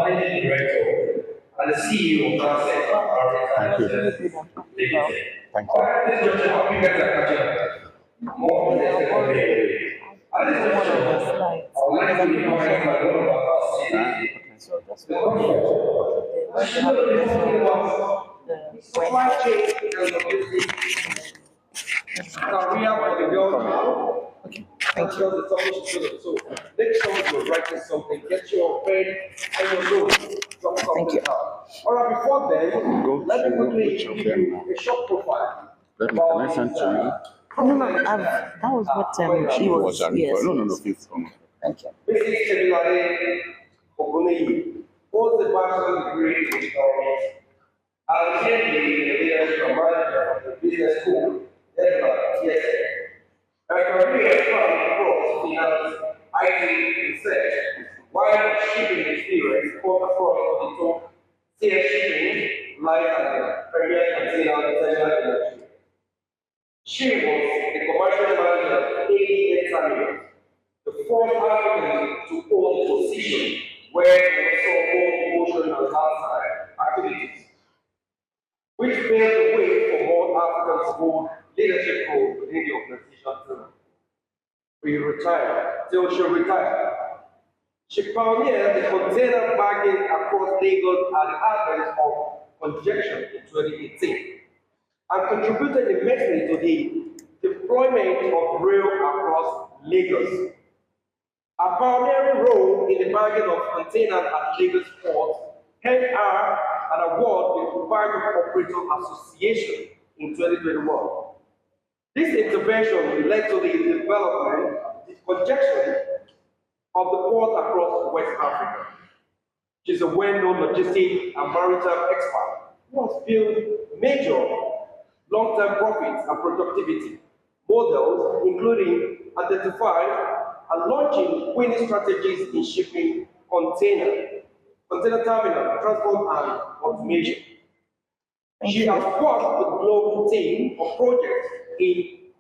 Managing Director and the CEO of that sector. Thank you. Thank All right, this is just how you guys are catching up. More than the second day. I just want to I would like to remind my own about the supply chain and logistics career by the girl. Okay. Thank you. So next time you're writing something, get your pen and your notes. Thank you. All right, before then, let me quickly give you a short profile. Can I send to you? No, that was what she was. Yes. No, fifth one. Thank you. This is Temilade Ogunniyi. Holds the bachelor's degree in economics. And the leadership manager of the business school, yes. Her career spanned across finance, IT, research, while shipping experience both across the top tier shipping, life and premier container industry. She was the commercial manager of 88 terminals, the fourth African to hold the position where they saw both ocean and landside activities, which paved the way for more Africans to hold leadership roles within the organization. We retired till she retired. She pioneered the container bagging across Lagos at the advent of congestion in 2018 and contributed immensely to the deployment of rail across Lagos. A pioneering role in the bagging of containers at Lagos Port earned her an award with Private Operator Association in 2021. This intervention led to the development, the congestion of the port across West Africa. She's a well-known logistics and maritime expert who has built major long-term profits and productivity models, including identifying and launching winning strategies in shipping, container terminal, transport, and automation. She has worked with a global team of projects in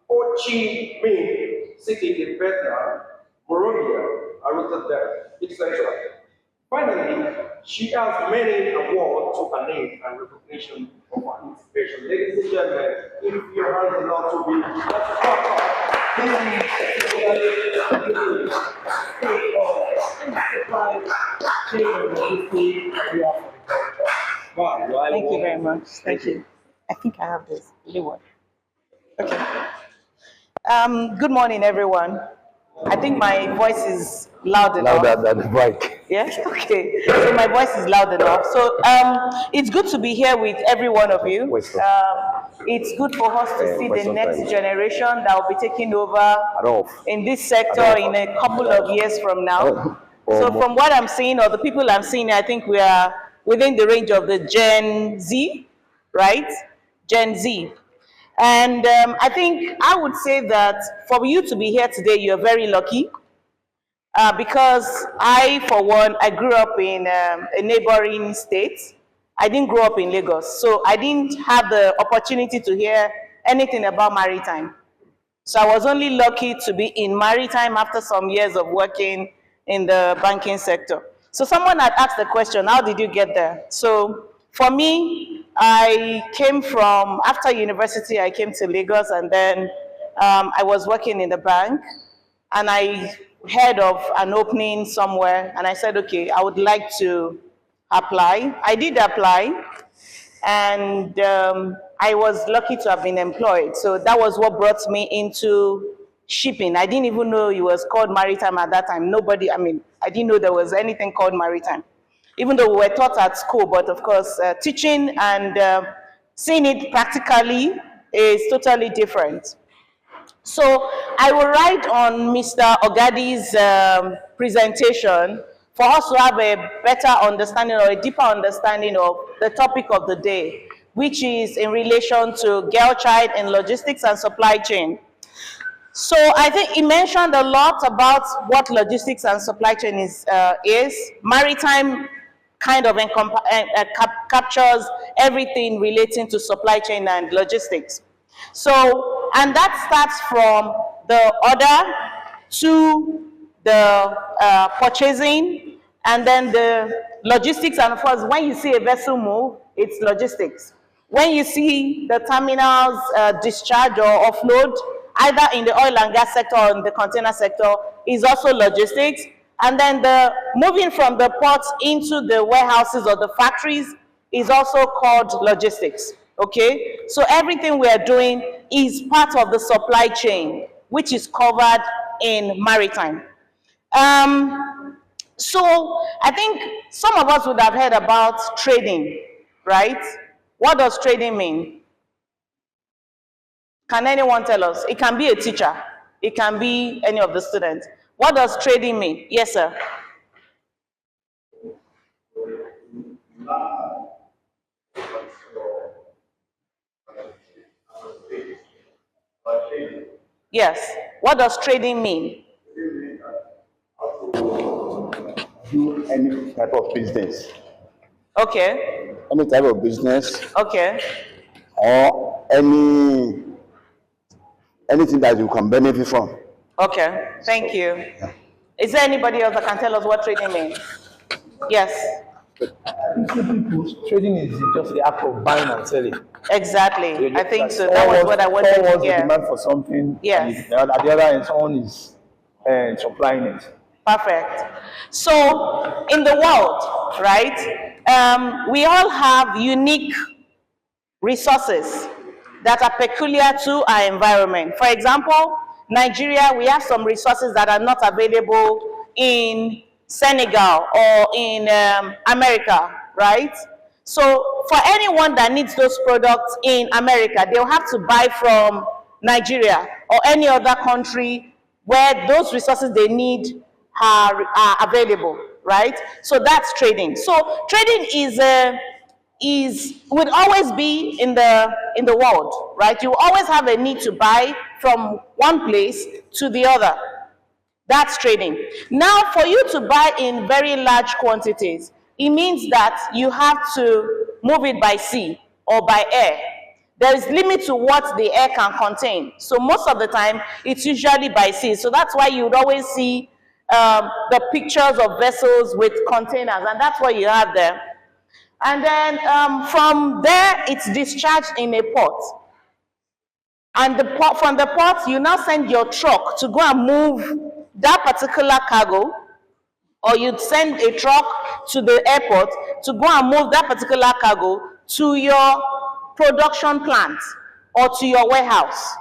Ho Chi Minh City in Vietnam, Monrovia, and Rotterdam, etc. Finally, she has many awards to her name and recognition of her inspiration. Ladies and gentlemen, if your hands are not to be, Thank you very much. Thank you. I think I have this. Really one. Okay. Good morning, everyone. I think my voice is loud enough. Louder than the mic. Yes? Okay. So my voice is loud enough. So it's good to be here with every one of you. It's good for us to see the next generation that will be taking over in this sector in a couple of years from now. So from what I'm seeing, or the people I'm seeing, I think we are within the range of the Gen Z, right? Gen Z. And I think I would say that for you to be here today, you're very lucky because I, for one, I grew up in a neighboring state. I didn't grow up in Lagos, so I didn't have the opportunity to hear anything about maritime. So I was only lucky to be in maritime after some years of working in the banking sector. So someone had asked the question, how did you get there? So for me, I came from, after university, I came to Lagos, and then I was working in the bank, and I heard of an opening somewhere, and I said, okay, I would like to apply. I did apply, and I was lucky to have been employed. So that was what brought me into shipping. I didn't even know it was called maritime at that time. I didn't know there was anything called maritime, even though we were taught at school. But of course, teaching and seeing it practically is totally different. So I will write on Mr. Ogadi's presentation for us to have a better understanding or a deeper understanding of the topic of the day, which is in relation to girl child in logistics and supply chain. So I think he mentioned a lot about what logistics and supply chain is. Maritime kind of captures everything relating to supply chain and logistics. So, and that starts from the order to the purchasing, And then the logistics, and of course, when you see a vessel move, it's logistics. When you see the terminals discharge or offload, either in the oil and gas sector or in the container sector, is also logistics. And then the moving from the ports into the warehouses or the factories is also called logistics, okay? So everything we are doing is part of the supply chain, which is covered in maritime. So I think some of us would have heard about trading, right? What does trading mean? Can anyone tell us? It can be a teacher. It can be any of the students. What does trading mean? Yes, sir. Yes. What does trading mean? Do any type of business. Okay. Any type of business Okay. or anything that you can benefit from. Okay. Thank you. Is there anybody else that can tell us what trading means? Yes. Trading is just the act of buying and selling. Exactly. I think so. That was what I wanted to Someone hear. the demand for something. Yes. And at the other end, someone is supplying it. Perfect. So, in the world, right, we all have unique resources that are peculiar to our environment. For example, Nigeria, we have some resources that are not available in Senegal or in America, right? So, for anyone that needs those products in America, they'll have to buy from Nigeria or any other country where those resources they need are available, right? So that's trading. So trading would always be in the world, right? You always have a need to buy from one place to the other. That's trading. Now, for you to buy in very large quantities, it means that you have to move it by sea or by air. There is limit to what the air can contain. So most of the time, it's usually by sea. So that's why you would always see the pictures of vessels with containers, and that's what you have there. And then from there, it's discharged in a port. And from the port, you now send your truck to go and move that particular cargo, or you'd send a truck to the airport to go and move that particular cargo to your production plant or to your warehouse,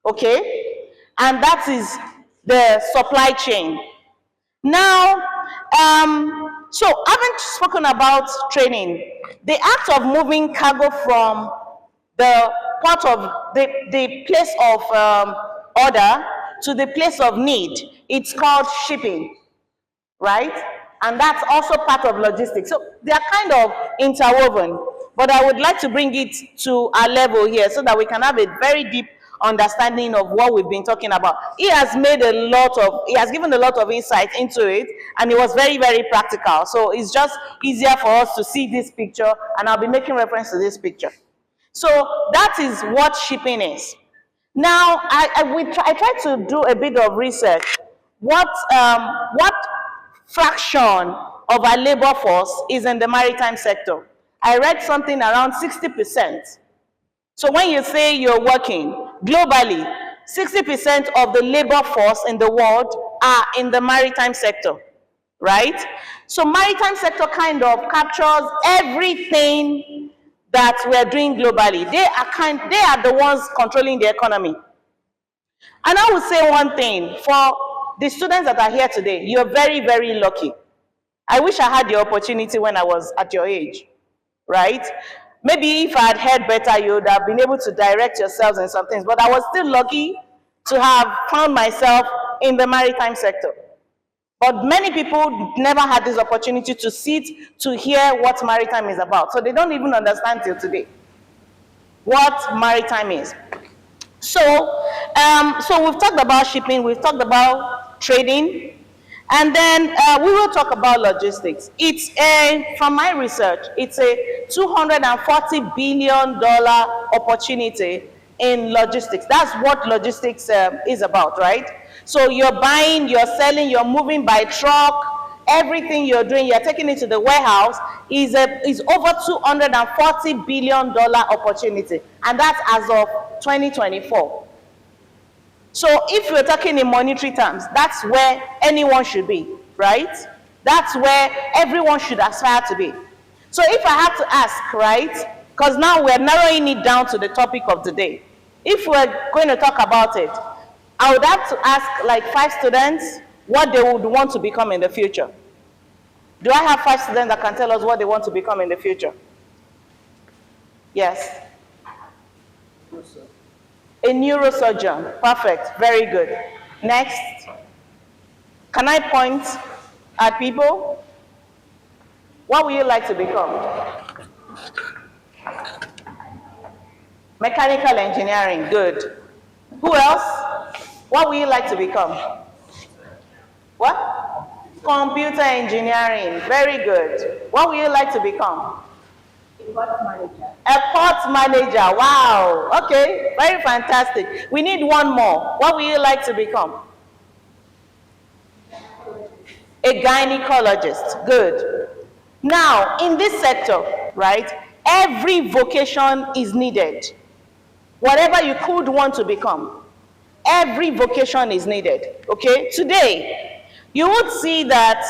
okay? And that is the supply chain. Now, so having spoken about training, the act of moving cargo from the part of the place of order to the place of need, it's called shipping, right? And that's also part of logistics. So they are kind of interwoven, but I would like to bring it to our level here so that we can have a very deep understanding of what we've been talking about. He has given a lot of insight into it, and it was very, very practical. So it's just easier for us to see this picture, and I'll be making reference to this picture. So that is what shipping is. Now, I tried to do a bit of research. What fraction of our labor force is in the maritime sector? I read something around 60%. So when you say you're working globally, 60% of the labor force in the world are in the maritime sector, right? So maritime sector kind of captures everything that we're doing globally. They are the ones controlling the economy. And I would say one thing, for the students that are here today, you're very, very lucky. I wish I had the opportunity when I was at your age, right? Maybe if I had heard better, you would have been able to direct yourselves in some things, but I was still lucky to have found myself in the maritime sector. But many people never had this opportunity to sit to hear what maritime is about. So they don't even understand till today what maritime is. So we've talked about shipping, we've talked about trading, and then we will talk about logistics. From my research, it's a $240 billion opportunity in logistics. That's what logistics is about, right? So you're buying, you're selling, you're moving by truck, everything you're doing, you're taking it to the warehouse, is over $240 billion opportunity. And that's as of 2024. So if you're talking in monetary terms, that's where anyone should be, right? That's where everyone should aspire to be. So if I have to ask, right, because now we're narrowing it down to the topic of the day. If we're going to talk about it, I would have to ask like 5 students what they would want to become in the future. Do I have 5 students that can tell us what they want to become in the future? Yes. A neurosurgeon. Perfect. Very good. Next. Can I point at people? What would you like to become? Mechanical engineering. Good. Who else? What would you like to become? What? Computer engineering. Very good. What would you like to become? A port manager. A port manager. Wow. Okay. Very fantastic. We need one more. What would you like to become? A gynecologist. Good. Now, in this sector, right, every vocation is needed. Whatever you could want to become, every vocation is needed. Okay? Today, you would see that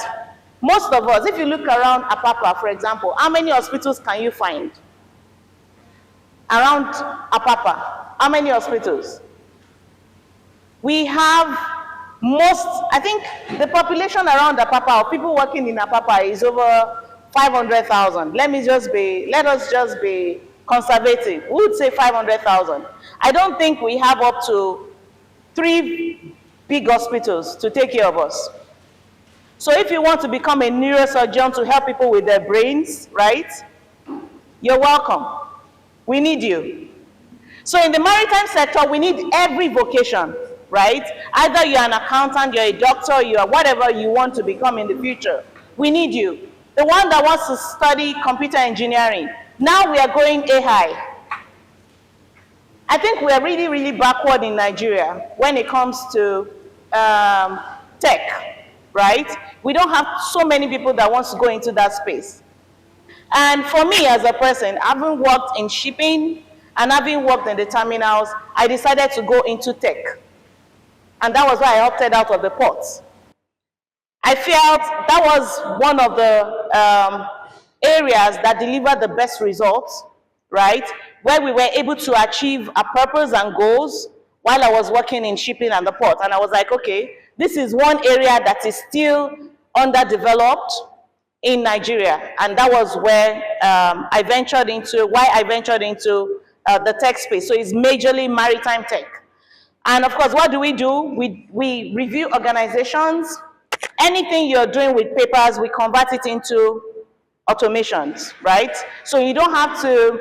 most of us, if you look around Apapa, for example, how many hospitals can you find? Around Apapa, how many hospitals? We have I think the population around Apapa, or people working in Apapa, is over 500,000. Let us just be conservative. We would say 500,000. I don't think we have up to 3 big hospitals to take care of us. So if you want to become a neurosurgeon to help people with their brains, right? You're welcome. We need you. So in the maritime sector, we need every vocation, right? Either you're an accountant, you're a doctor, you're whatever you want to become in the future. We need you. The one that wants to study computer engineering, now we are going AI. I think we are really, really backward in Nigeria when it comes to tech, right? We don't have so many people that wants to go into that space. And for me as a person, having worked in shipping and having worked in the terminals, I decided to go into tech. And that was why I opted out of the ports. I felt that was one of the areas that delivered the best results, right? Where we were able to achieve our purpose and goals while I was working in shipping and the port. And I was like, okay, this is one area that is still underdeveloped in Nigeria. And that was where I ventured into the tech space. So it's majorly maritime tech. And of course, what do? We review organizations. Anything you're doing with papers, we convert it into automations, right? So you don't have to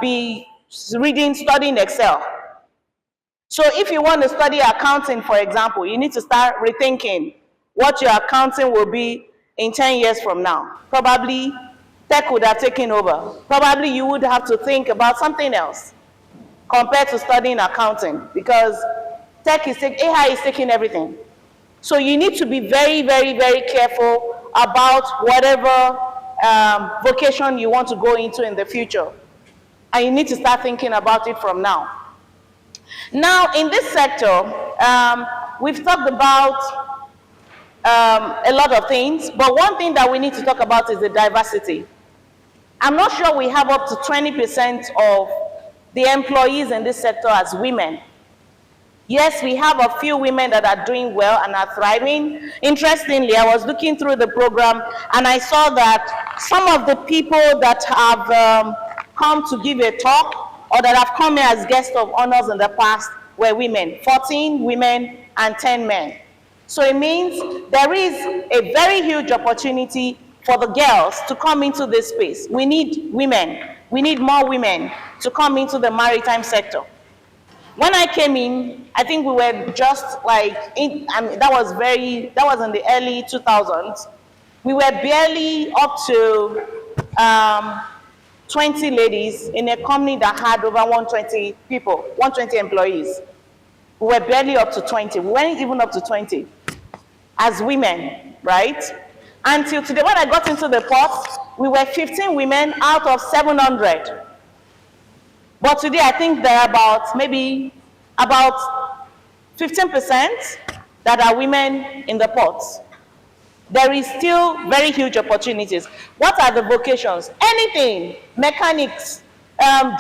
be studying Excel. So if you want to study accounting, for example, you need to start rethinking what your accounting will be in 10 years from now. Probably tech would have taken over. Probably you would have to think about something else compared to studying accounting, because AI is taking everything. So you need to be very, very, very careful about whatever vocation you want to go into in the future. And you need to start thinking about it from now. Now, in this sector, we've talked about a lot of things, but one thing that we need to talk about is the diversity. I'm not sure we have up to 20% of the employees in this sector as women. Yes, we have a few women that are doing well and are thriving. Interestingly, I was looking through the program and I saw that some of the people that have come to give a talk or that have come here as guests of honors in the past were women, 14 women and 10 men. So it means there is a very huge opportunity for the girls to come into this space. We need women. We need more women to come into the maritime sector. When I came in, I think we were just like, that was in the early 2000s. We were barely up to 20 ladies in a company that had over 120 people, 120 employees. We were barely up to 20. We weren't even up to 20 as women, right? Until today, when I got into the port, we were 15 women out of 700. But today, I think there are maybe about 15% that are women in the ports. There is still very huge opportunities. What are the vocations? Anything, mechanics,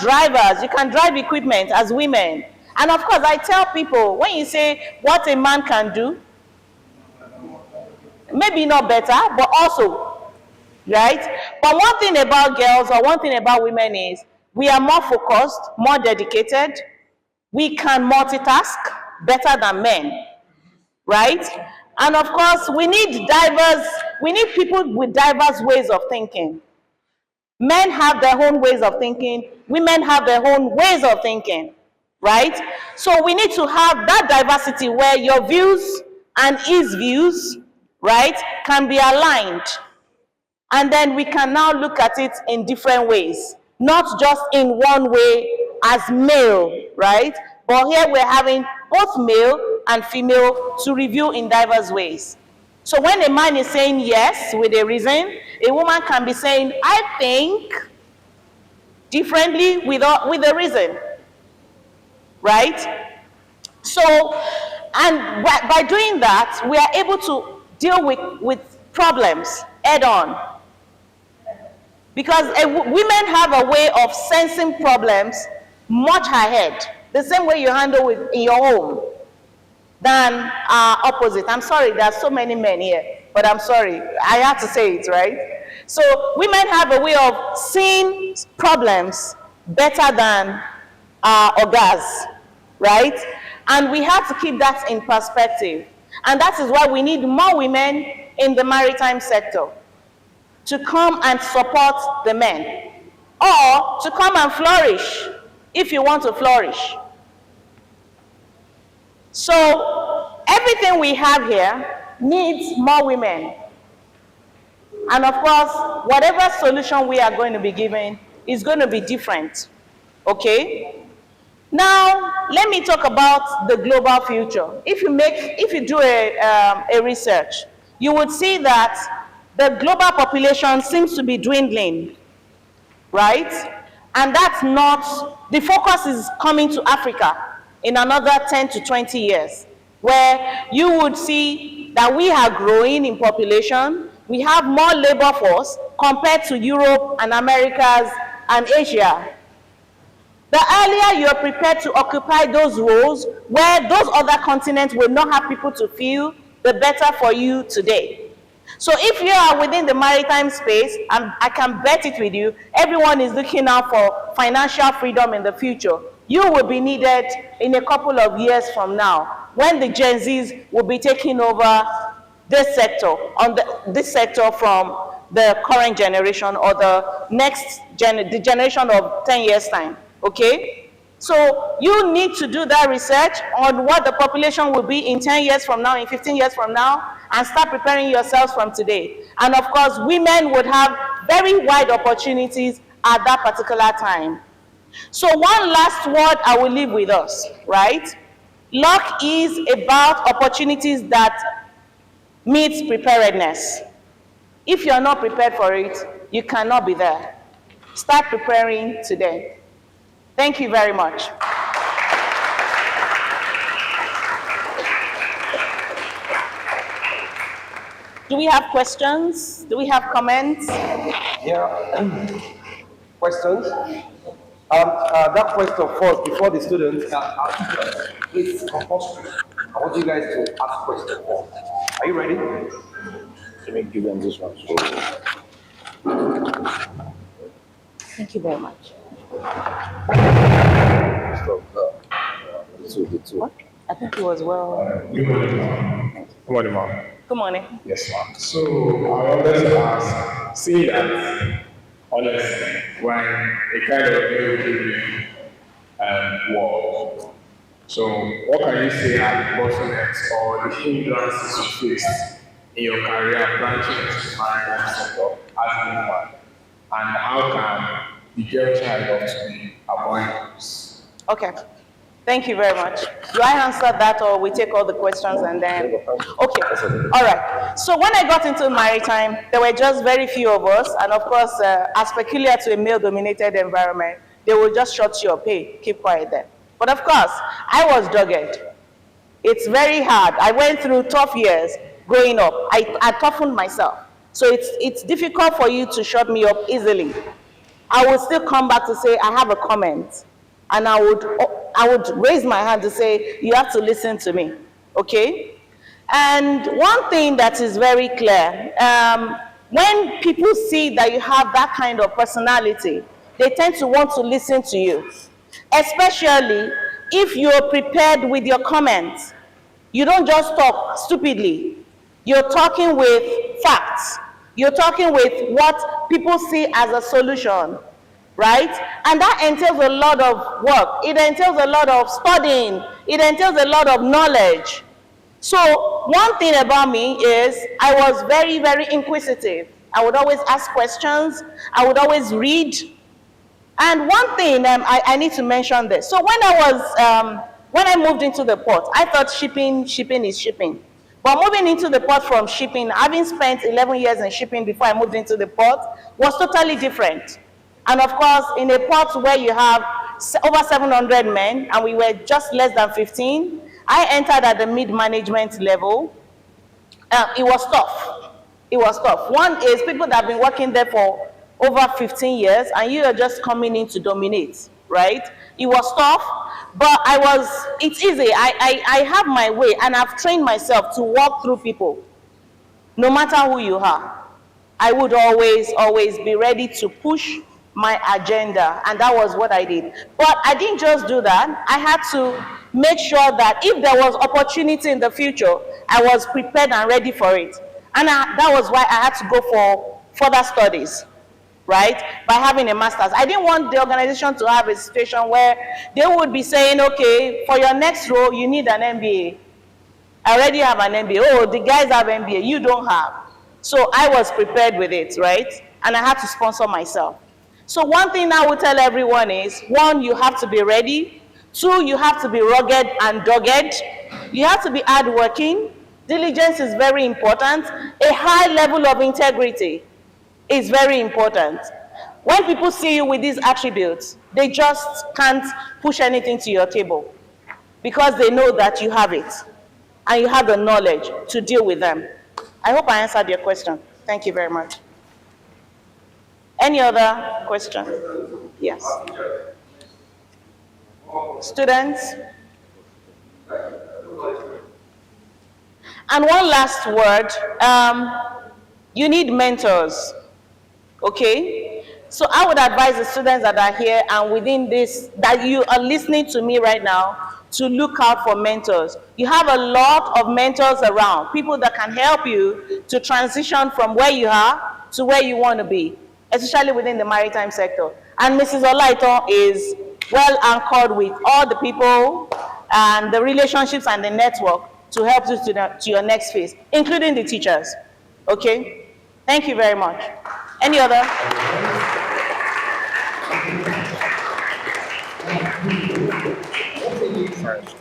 drivers, you can drive equipment as women. And of course, I tell people, when you say what a man can do, maybe not better, but also, right? But one thing about girls or one thing about women is we are more focused, more dedicated. We can multitask better than men, right? And of course, we need people with diverse ways of thinking. Men have their own ways of thinking, women have their own ways of thinking, right? So we need to have that diversity where your views and his views, right, can be aligned. And then we can now look at it in different ways, not just in one way as male, right? But here we're having both male and female to review in diverse ways. So when a man is saying yes with a reason, a woman can be saying, I think differently with a reason, right? So, and by doing that, we are able to deal with problems head on. Because women have a way of sensing problems much ahead, the same way you handle it in your home than opposite. I'm sorry, there are so many men here, but I'm sorry, I have to say it, right? So women have a way of seeing problems better than others, right? And we have to keep that in perspective. And that is why we need more women in the maritime sector to come and support the men, or to come and flourish if you want to flourish. So everything we have here needs more women. And of course, whatever solution we are going to be giving is going to be different, okay? Now, let me talk about the global future. If you do a research, you would see that the global population seems to be dwindling, right? And that's not, the focus is coming to Africa in another 10 to 20 years, where you would see that we are growing in population, we have more labor force compared to Europe and Americas and Asia. The earlier you are prepared to occupy those roles where those other continents will not have people to fill, the better for you today. So if you are within the maritime space, and I can bet it with you, everyone is looking out for financial freedom in the future. You will be needed in a couple of years from now, when the Gen Zs will be taking over this sector, this sector from the current generation or the next the generation of 10 years time, okay? So you need to do that research on what the population will be in 10 years from now, in 15 years from now, and start preparing yourselves from today. And of course, women would have very wide opportunities at that particular time. So one last word I will leave with us, right? Luck is about opportunities that meets preparedness. If you're not prepared for it, you cannot be there. Start preparing today. Thank you very much. Do we have questions? Do we have comments? Yeah. Questions? That question first, before the students can ask questions, it's compulsory. I want you guys to ask questions. Are you ready? Let me give them this one. Thank you very much. What? I think it was well. Good morning, ma'am. Good morning. Yes, ma'am. So I wanted to ask, see that honestly, when a kind of male-driven world, so what can you say are the bottlenecks or the hindrances you face in your career branching into maritime sector as a woman, and how can the girl child of today avoid this? Okay. Thank you very much. Do I answer that or we take all the questions and then? Okay, all right. So when I got into maritime, there were just very few of us. And of course, as peculiar to a male-dominated environment, they will just shut your pay, keep quiet there. But of course, I was dogged. It's very hard. I went through tough years growing up. I toughened myself. So it's difficult for you to shut me up easily. I would still come back to say, I have a comment. And I would raise my hand to say, you have to listen to me, okay? And one thing that is very clear, when people see that you have that kind of personality, they tend to want to listen to you, especially if you're prepared with your comments. You don't just talk stupidly. You're talking with facts. You're talking with what people see as a solution, right? And that entails a lot of work. It entails a lot of studying. It entails a lot of knowledge. So one thing about me is I was very, very inquisitive. I would always ask questions. I would always read. And one thing, I need to mention this. So when I moved into the port, I thought shipping is shipping. But moving into the port from shipping, having spent 11 years in shipping before I moved into the port, was totally different. And of course, in a port where you have over 700 men, and we were just less than 15, I entered at the mid-management level. It was tough. It was tough. One is people that have been working there for over 15 years, and you are just coming in to dominate, right? It was tough, but it's easy. I have my way, and I've trained myself to walk through people, no matter who you are. I would always be ready to push my agenda, and that was what I did. But I didn't just do that. I had to make sure that if there was opportunity in the future, I was prepared and ready for it. And that was why I had to go for further studies, right? By having a master's. I didn't want the organization to have a situation where they would be saying, okay, for your next role, you need an MBA. I already have an MBA. Oh, the guys have MBA, you don't have. So I was prepared with it, right? And I had to sponsor myself. So one thing I would tell everyone is, one, you have to be ready. Two, you have to be rugged and dogged. You have to be hardworking. Diligence is very important. A high level of integrity is very important. When people see you with these attributes, they just can't push anything to your table because they know that you have it and you have the knowledge to deal with them. I hope I answered your question. Thank you very much. Any other question? Yes. Students? And one last word, you need mentors, okay? So I would advise the students that are here and within this, that you are listening to me right now, to look out for mentors. You have a lot of mentors around, people that can help you to transition from where you are to where you want to be, especially within the maritime sector. And Mrs. Olaito is well anchored with all the people and the relationships and the network to help you to your next phase, including the teachers, okay? Thank you very much. Any other? First.